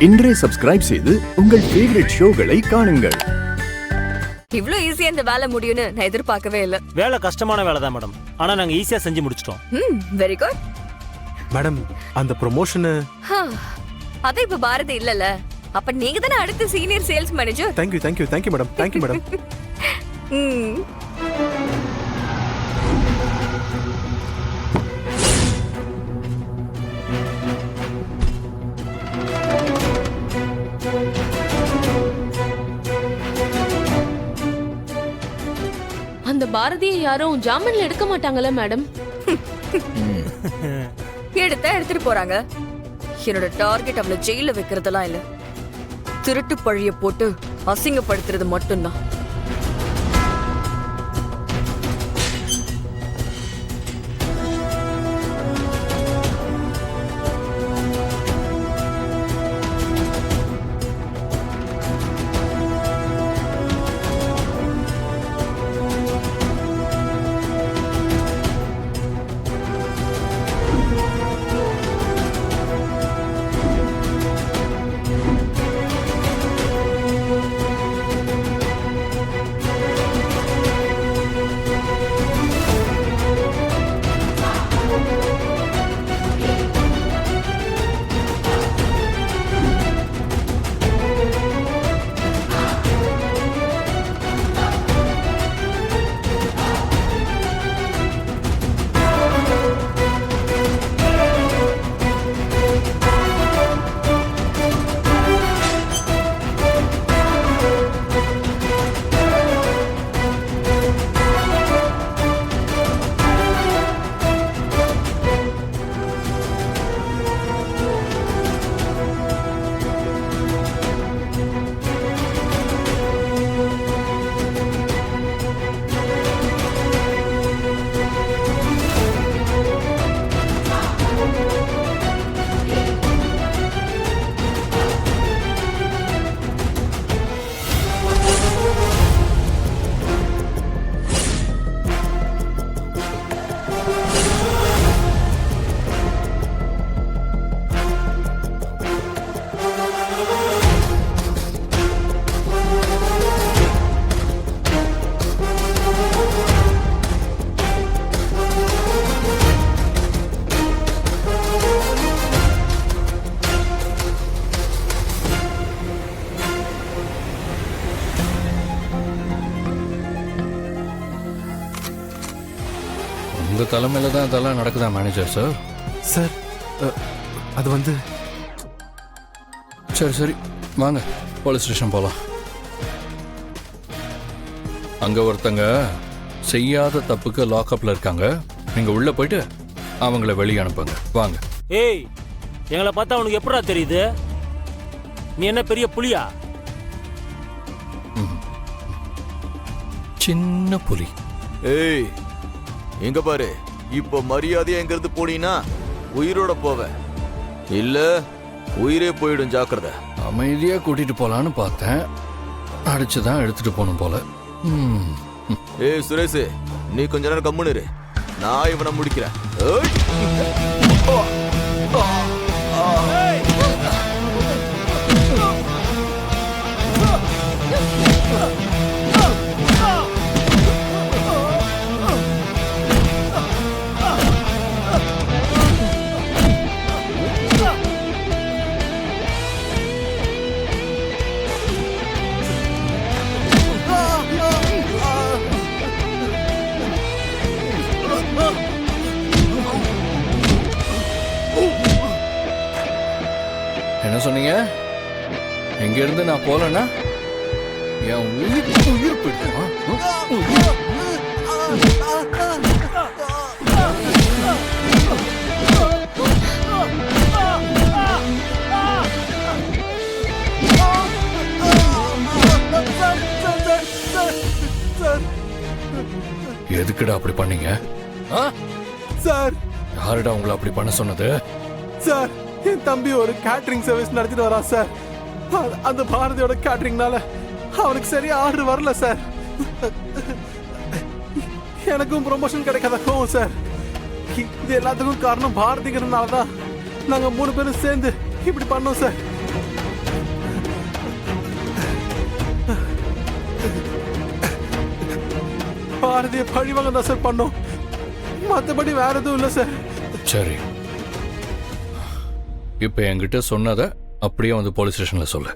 இன்றே சப்ஸ்கிரைப் செய்து உங்கள் ஃபேவரட் ஷோகளை காணுங்கள். இவ்ளோ ஈஸியா இந்த வேலை முடியும்னு நான் எதிர்பார்க்கவே இல்ல. வேலை கஷ்டமான வேலை தான் மேடம். ஆனா நாங்க ஈஸியா செஞ்சு முடிச்சிட்டோம். Very good. மேடம் அந்த ப்ரொமோஷன் அத இப்ப பாரதி இல்லல. அப்ப நீங்க தானே அடுத்த senior sales manager. Thank you madam. Thank you madam. அந்த பாரதியை யாரும் ஜாமீன்ல எடுக்க மாட்டாங்கல்ல மேடம்? எடுத்துட்டு போறாங்க. என்னோட டார்கெட் அவளை ஜெயில வைக்கிறதெல்லாம் இல்ல, திருட்டு பழிய போட்டு அசிங்கப்படுத்துறது மட்டும்தான். உங்கள் தலைமையில் தான் இதெல்லாம் நடக்குதா மேனேஜர் சார்? சார் அது வந்து சரி வாங்க போலீஸ் ஸ்டேஷன் போகலாம். அங்கே ஒருத்தங்க செய்யாத தப்புக்கு லாக்அப்பில் இருக்காங்க. நீங்கள் உள்ளே போயிட்டு அவங்கள வெளியே அனுப்புங்க. வாங்க. ஏய், எங்களை பார்த்தா உனக்கு எப்படா தெரியுது? நீ என்ன பெரிய புலியா? சின்ன புலி. ஏய் எங்க பாரு, இப்ப மரியாதையா எங்க இருந்து போனீங்கன்னா உயிரோட போவ, இல்ல உயிரே போயிடும். ஜாக்கிரதை. அமைதியா கூட்டிட்டு போலான்னு பார்த்தேன், அடிச்சுதான் எடுத்துட்டு போகணும் போல. ஏய் சுரேஷ், நீ கொஞ்ச நேரம் கம்முன்னு இரு, நான் இவனை முடிக்கிறேன். என்ன சொன்னீங்க? எங்க இருந்து நான் போலன்னா என் உயிர் போயிடுமா? எதுக்குடா அப்படி பண்ணீங்க? சார் யாருடா உங்களை அப்படி பண்ண சொன்னது? சார் என் தம்பி ஒரு கேட்டரிங் சர்வீஸ் நடத்திட்டு வரா சார். அந்த பாரதியோட கேட்டரிங்னால அவனுக்கு சரியா ஆர்டர் வரல சார். எனக்கும் ப்ரொமோஷன் கிடைக்காத கோவம் சார். இது எல்லாத்துக்கும் காரணம் பாரதிங்கிறதுனால தான் நாங்க 3 பேரும் சேர்ந்து இப்படி பண்ணோம் சார். பாரதியை பழிவாங்க தான் சார் பண்ணோம். மற்றபடி வேற எதுவும் இல்லை சார். சரி, இப்போ என்கிட்ட சொன்னதை அப்படியே வந்து போலீஸ் ஸ்டேஷன்ல சொல்லு.